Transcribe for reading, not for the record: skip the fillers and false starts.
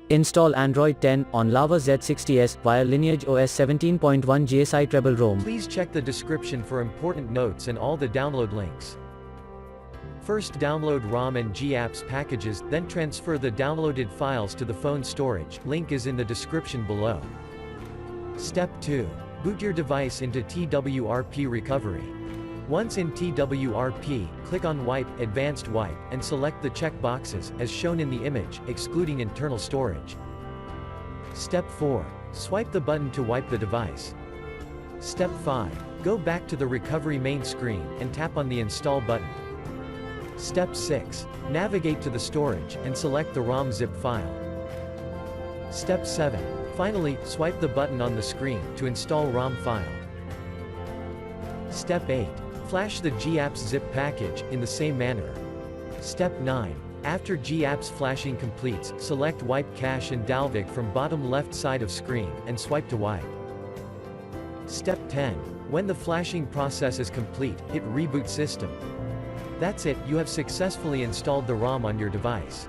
Install Android 10 on Lava Z60s via LineageOS 17.1 GSI Treble ROM. Please check the description for important notes and all the download links. First download ROM and GApps packages, then transfer the downloaded files to the phone storage. Link is in the description below. Step 2. Boot your device into TWRP recovery. Once in TWRP, click on Wipe, Advanced Wipe, and select the check boxes, as shown in the image, excluding internal storage. Step 4. Swipe the button to wipe the device. Step 5. Go back to the recovery main screen, and tap on the Install button. Step 6. Navigate to the storage, and select the ROM zip file. Step 7. Finally, swipe the button on the screen, to install ROM file. Step 8. Flash the GApps zip package, in the same manner. Step 9. After GApps flashing completes, select Wipe Cache and Dalvik from bottom left side of screen, and swipe to wipe. Step 10. When the flashing process is complete, hit Reboot System. That's it, you have successfully installed the ROM on your device.